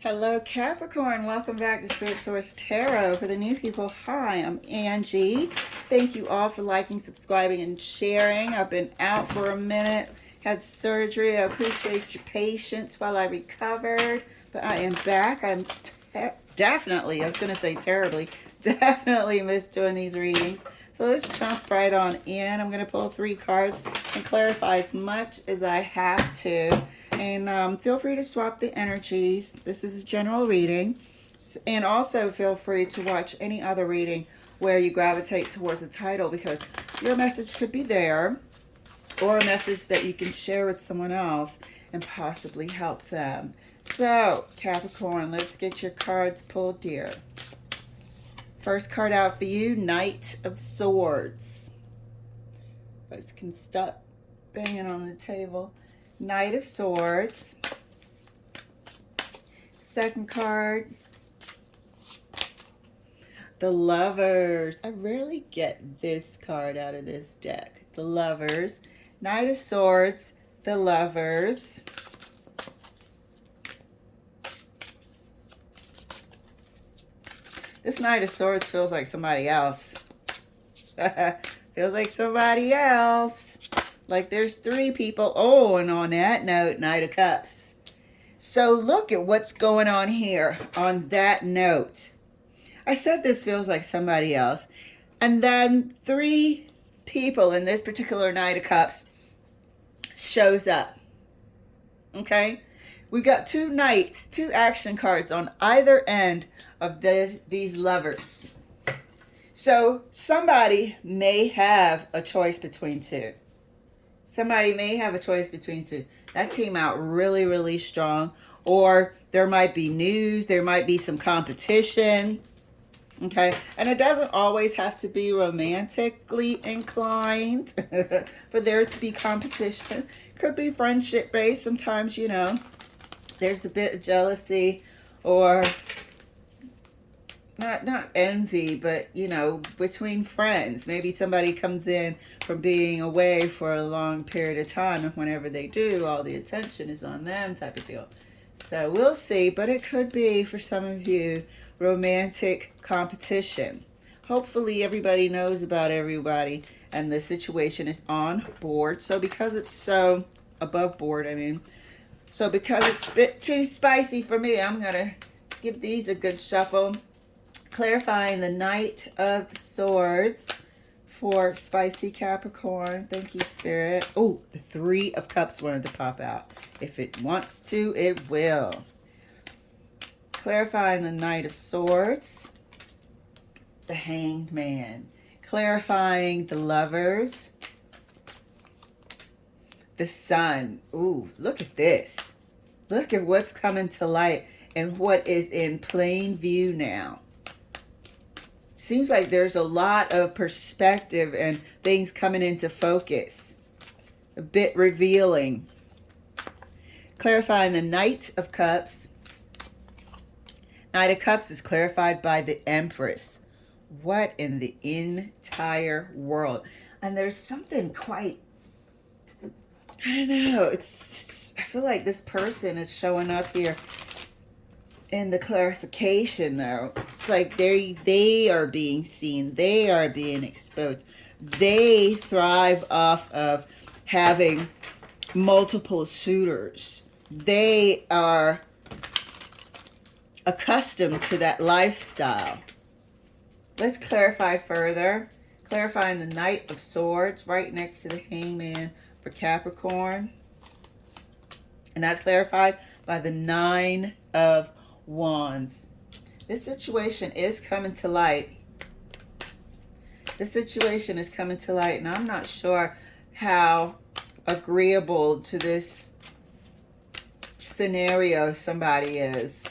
Hello, Capricorn. Welcome back to Spirit Source Tarot. For the new people, hi, I'm Angie. Thank you all for liking, subscribing, and sharing. I've been out for a minute, had surgery. I appreciate your patience while I recovered, but I am back. I'm definitely, I was going to say terribly, definitely missed doing these readings. So let's jump right on in. I'm going to pull 3 cards and clarify as much as I have to. And feel free to swap the energies. This is a general reading. And also feel free to watch any other reading where you gravitate towards the title, because your message could be there, or a message that you can share with someone else and possibly help them. So, Capricorn, let's get your cards pulled, dear. First card out for you, Knight of Swords. You guys can stop banging on the table. Knight of Swords. Second card, the Lovers. I rarely get this card out of this deck. The Lovers. Knight of Swords, the Lovers. This Knight of Swords feels like somebody else. Feels like somebody else. Like there's 3 people. Oh, and on that note, Knight of Cups. So look at what's going on here on that note. I said this feels like somebody else. And then 3 people in this particular Knight of Cups shows up. Okay? We've got 2 knights, 2 action cards on either end of these lovers. So somebody may have a choice between 2. Somebody may have a choice between 2. That came out really, really strong. Or there might be news. There might be some competition. Okay. And it doesn't always have to be romantically inclined for there to be competition. Could be friendship based. Sometimes, you know, there's a bit of jealousy or not envy, but, you know, between friends. Maybe somebody comes in from being away for a long period of time, and whenever they do, all the attention is on them, type of deal. So we'll see, but it could be, for some of you, romantic competition. Hopefully everybody knows about everybody and the situation is on board. So because it's so above board, so because it's a bit too spicy for me, I'm going to give these a good shuffle. Clarifying the Knight of Swords for spicy Capricorn. Thank you, Spirit. Oh, the 3 of Cups wanted to pop out. If it wants to, it will. Clarifying the Knight of Swords. The Hanged Man. Clarifying the Lovers. The Sun. Ooh, look at this. Look at what's coming to light and what is in plain view now. Seems like there's a lot of perspective and things coming into focus. A bit revealing. Clarifying the Knight of Cups. Knight of Cups is clarified by the Empress. What in the entire world? And there's something quite, I don't know. I feel like this person is showing up here in the clarification, though. It's like they are being seen. They are being exposed. They thrive off of having multiple suitors. They are accustomed to that lifestyle. Let's clarify further. Clarifying the Knight of Swords right next to the Hangman for Capricorn. And that's clarified by the 9 of Wands. This situation is coming to light. This situation is coming to light, and I'm not sure how agreeable to this scenario somebody is.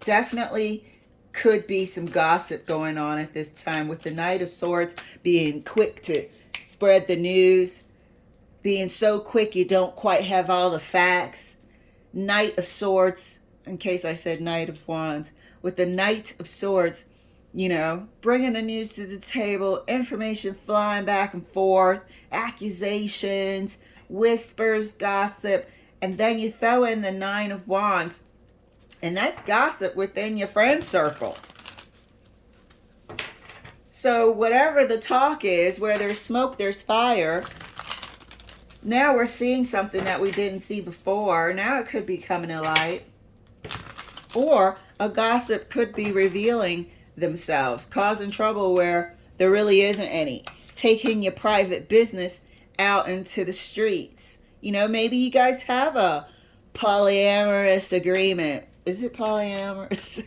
Definitely could be some gossip going on at this time, with the Knight of Swords being quick to spread the news, being so quick you don't quite have all the facts. Knight of Swords, in case I said Knight of Wands, with the Knight of Swords, you know, bringing the news to the table, information flying back and forth, accusations, whispers, gossip, and then you throw in the 9 of Wands. And that's gossip within your friend circle. So whatever the talk is, where there's smoke, there's fire. Now we're seeing something that we didn't see before. Now it could be coming to light. Or a gossip could be revealing themselves, causing trouble where there really isn't any. Taking your private business out into the streets. You know, maybe you guys have a polyamorous agreement. Is it polyamorous?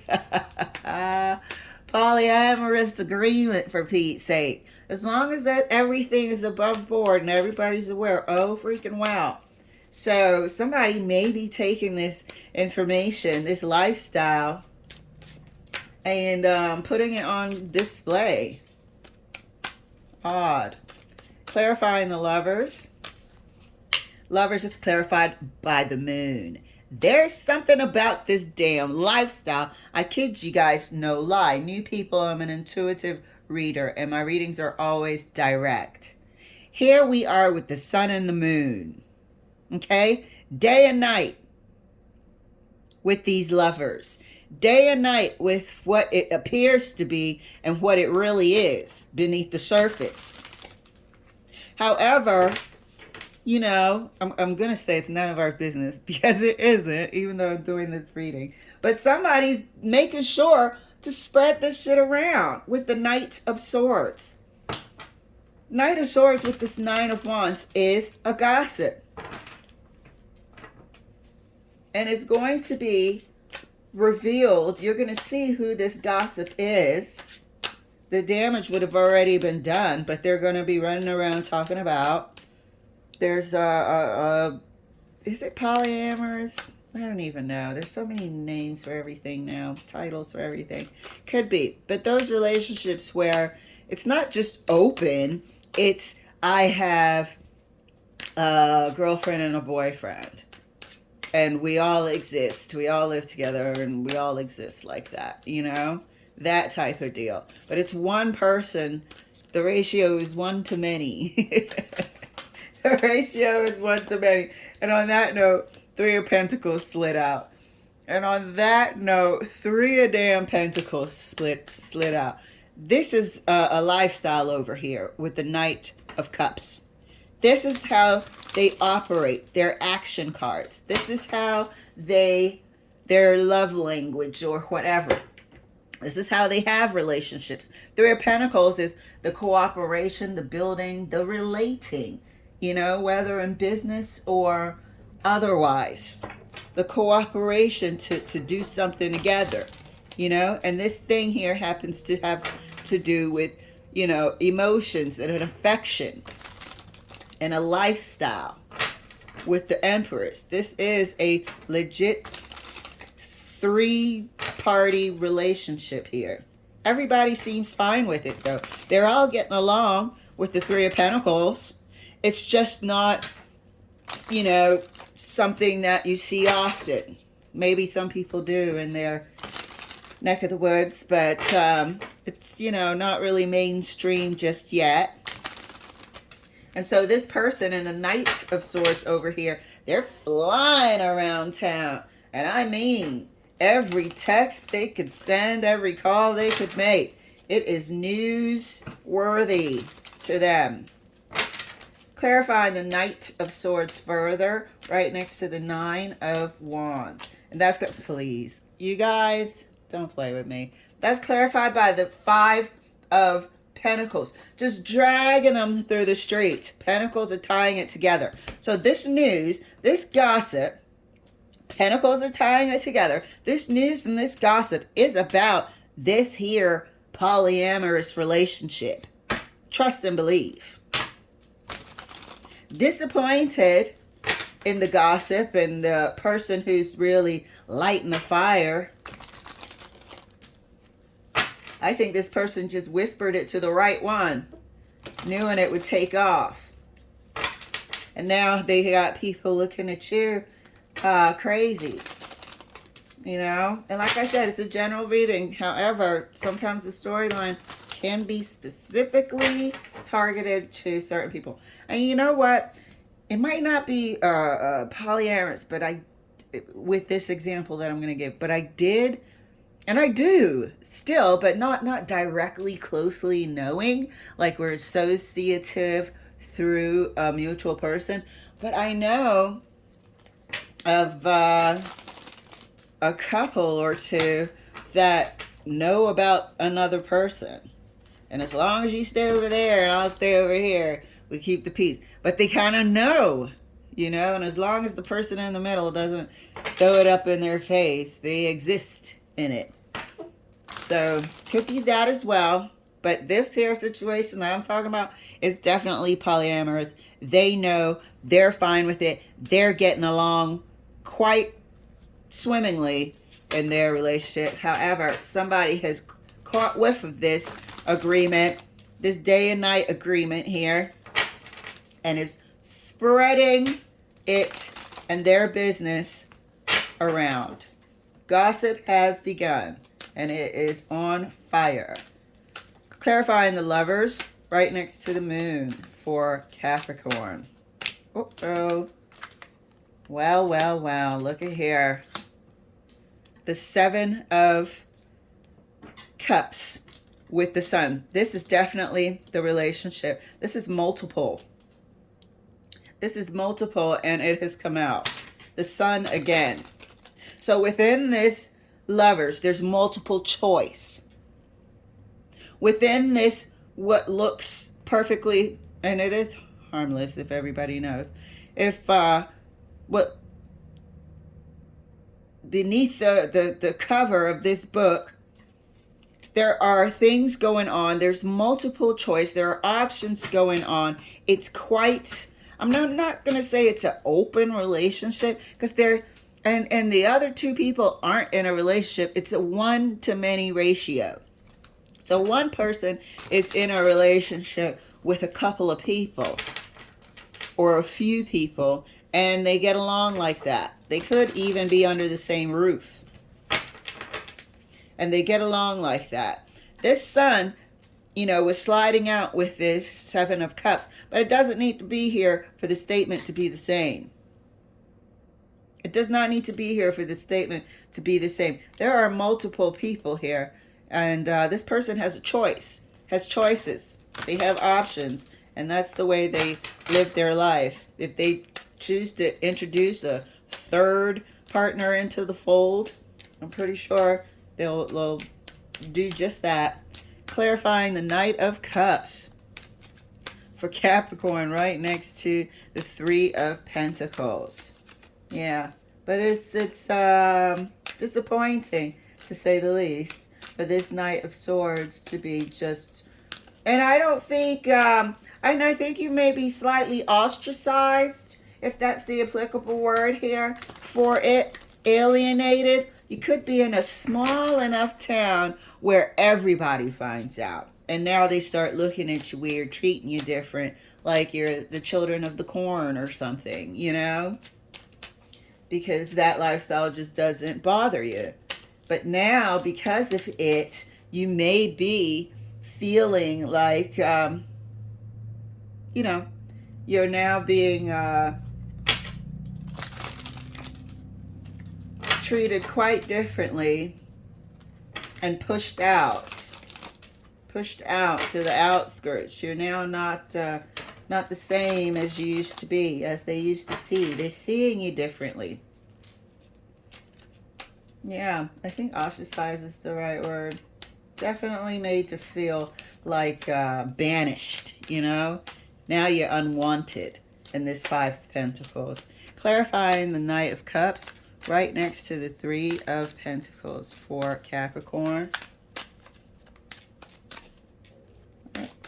Polyamorous agreement, for Pete's sake. As long as that everything is above board and everybody's aware. Oh, freaking wow. So somebody may be taking this information, this lifestyle, and putting it on display. Odd. Clarifying the lovers. Lovers is clarified by the moon. There's something about this damn lifestyle. I kid you guys, no lie. New people, I'm an intuitive reader, and my readings are always direct. Here we are with the sun and the moon. Okay? Day and night with these lovers. Day and night with what it appears to be and what it really is beneath the surface. However, you know, I'm going to say it's none of our business because it isn't, even though I'm doing this reading. But somebody's making sure to spread this shit around with the Knight of Swords. Knight of Swords with this Nine of Wands is a gossip. And it's going to be revealed. You're going to see who this gossip is. The damage would have already been done, but they're going to be running around talking about. There's is it polyamorous? I don't even know. There's so many names for everything now, titles for everything. Could be. But those relationships where it's not just open, it's I have a girlfriend and a boyfriend. And we all exist. We all live together and we all exist like that, you know? That type of deal. But it's one person. The ratio is 1 to many. The ratio is 1 to many. And on that note, 3 of Pentacles slid out. And on that note, 3 of damn Pentacles slid out. This is a lifestyle over here with the Knight of Cups. This is how they operate, their action cards. This is how their love language or whatever. This is how they have relationships. 3 of Pentacles is the cooperation, the building, the relating. You know, whether in business or otherwise. The cooperation to do something together. You know, and this thing here happens to have to do with, you know, emotions and an affection. And a lifestyle with the Empress. This is a legit 3-party relationship here. Everybody seems fine with it, though. They're all getting along with the 3 of Pentacles. It's just not, you know, something that you see often. Maybe some people do in their neck of the woods, but it's, you know, not really mainstream just yet. And so this person in the Knight of Swords over here, they're flying around town. And I mean, every text they could send, every call they could make, it is newsworthy to them. Clarifying the Knight of Swords further, right next to the 9 of Wands. And that's good. Please, you guys, don't play with me. That's clarified by the 5 of Pentacles. Just dragging them through the streets. Pentacles are tying it together. So this news, this gossip, Pentacles are tying it together. This news and this gossip is about this here polyamorous relationship. Trust and believe. Disappointed in the gossip and the person who's really lighting the fire. I think this person just whispered it to the right one, knowing it would take off. And now they got people looking at you crazy. You know? And like I said, it's a general reading. However, sometimes the storyline can be specifically targeted to certain people. And you know what? It might not be polyamorous, but with this example that I'm going to give, but I did, and I do still, but not directly closely knowing, like we're associative through a mutual person, but I know of a couple or two that know about another person. And as long as you stay over there and I'll stay over here, we keep the peace. But they kind of know, you know, and as long as the person in the middle doesn't throw it up in their face, they exist in it. So could be that as well. But this here situation that I'm talking about is definitely polyamorous. They know, they're fine with it. They're getting along quite swimmingly in their relationship. However, somebody has caught whiff of this agreement, this day and night agreement here, and is spreading it and their business around. Gossip has begun, and it is on fire. Clarifying the Lovers right next to the moon for Capricorn. Uh-oh. Well, well, well. Look at here. The Seven of Cups with the Sun. This is definitely the relationship. This is multiple. This is multiple, and it has come out. The Sun again. So within this Lovers, there's multiple choice. Within this, what looks perfectly, and it is harmless if everybody knows, if what beneath the cover of this book, there are things going on. There's multiple choice. There are options going on. It's quite, I'm not going to say it's an open relationship, because they're, and the other two people aren't in a relationship. It's a 1-to-many ratio. So one person is in a relationship with a couple of people or a few people, and they get along like that. They could even be under the same roof, and they get along like that. This Sun, you know, was sliding out with this Seven of Cups, but it doesn't need to be here for the statement to be the same. It does not need to be here for the statement to be the same. There are multiple people here, and this person has a choice, has choices. They have options, and that's the way they live their life. If they choose to introduce a third partner into the fold, I'm pretty sure they'll do just that. Clarifying the Knight of Cups for Capricorn right next to the Three of Pentacles. Yeah, but it's disappointing, to say the least, for this Knight of Swords to be just, and I don't think, and I think you may be slightly ostracized, if that's the applicable word here for it, alienated. You could be in a small enough town where everybody finds out, and now they start looking at you weird, treating you different, like you're the children of the corn or something, you know? Because that lifestyle just doesn't bother you. But now, because of it, you may be feeling like, you know, you're now being treated quite differently and pushed out to the outskirts. You're now not the same as you used to be, as they used to see. They're seeing you differently. Yeah, I think ostracized is the right word. Definitely made to feel like banished, you know? Now you're unwanted in this Five of Pentacles. Clarifying the Knight of Cups right next to the Three of Pentacles for Capricorn.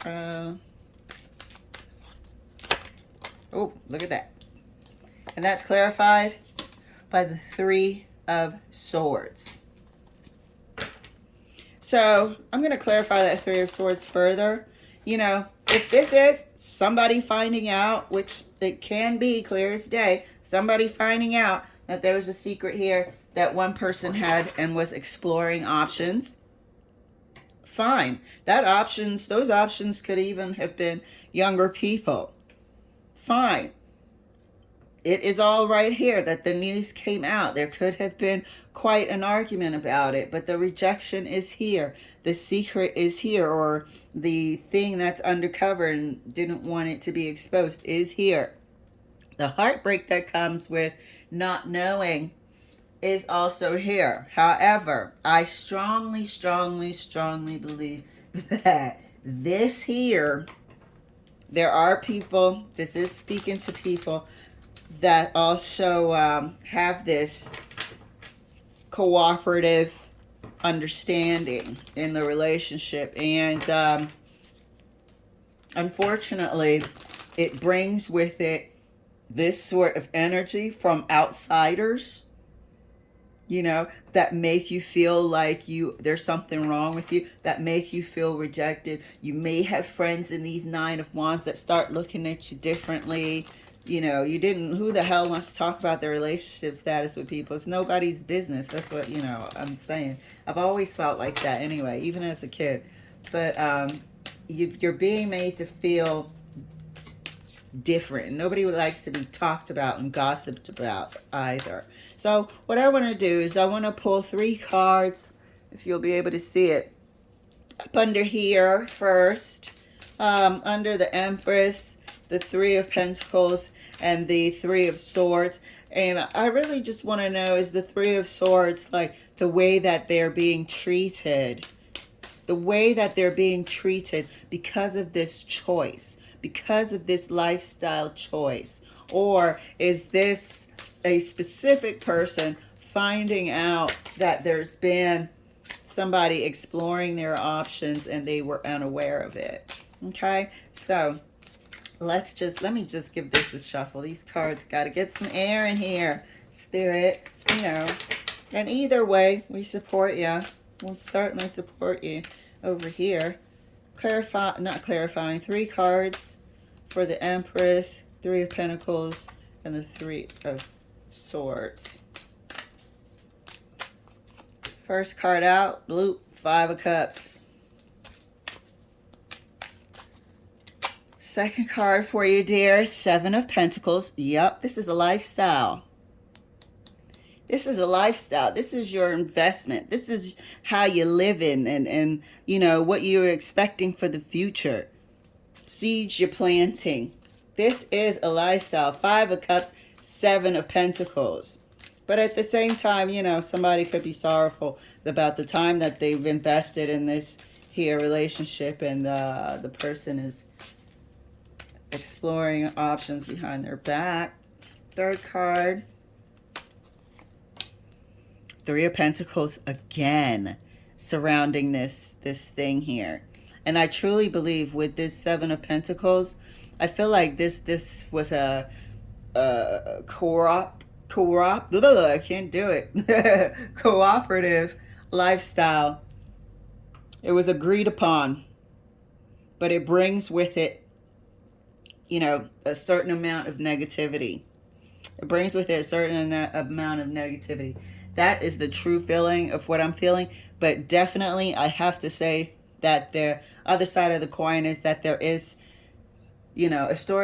Oh, look at that. And that's clarified by the Three of Swords. So I'm going to clarify that Three of Swords further. You know, if this is somebody finding out, which it can be clear as day, somebody finding out that there was a secret here that one person had and was exploring options, fine. Those options could even have been younger people. Fine. it is all right here that the news came out. There could have been quite an argument about it, but the rejection is here. The secret is here, or the thing that's undercover and didn't want it to be exposed is here. The heartbreak that comes with not knowing is also here. However, I strongly, strongly, strongly believe that this here, there are people, this is speaking to people that also have this cooperative understanding in the relationship. And unfortunately, it brings with it this sort of energy from outsiders, you know, that make you feel like there's something wrong with you, that make you feel rejected. You may have friends in these Nine of Wands that start looking at you differently. You know, who the hell wants to talk about their relationship status with people? It's nobody's business. That's what, I'm saying. I've always felt like that anyway, even as a kid. But you're being made to feel different. Nobody likes to be talked about and gossiped about either. So what I want to do is I want to pull 3 cards, if you'll be able to see it, up under here first, under the Empress, the 3 of Pentacles, and the 3 of Swords. And I really just want to know, is the 3 of Swords like the way that they're being treated? The way that they're being treated because of this choice, because of this lifestyle choice? Or is this a specific person finding out that there's been somebody exploring their options and they were unaware of it? Okay, so let me just give this a shuffle. These cards got to get some air in here, Spirit, and either way, we support you. We'll certainly support you over here. Not clarifying, 3 cards for the Empress, 3 of Pentacles, and the 3 of Swords. First card out, bloop, 5 of Cups. Second card for you, dear, 7 of Pentacles. Yep, this is a lifestyle. This is a lifestyle. This is your investment. This is how you live in and what you're expecting for the future. Seeds you're planting. This is a lifestyle. 5 of Cups, 7 of Pentacles. But at the same time, somebody could be sorrowful about the time that they've invested in this here relationship, and the person is exploring options behind their back. Third card, 3 of Pentacles again, surrounding this thing here. And I truly believe with this 7 of Pentacles, I feel like this was a I can't do it. Cooperative lifestyle. It was agreed upon, but it brings with it, a certain amount of negativity. It brings with it a certain amount of negativity. That is the true feeling of what I'm feeling. But definitely, I have to say that the other side of the coin is that there is, a story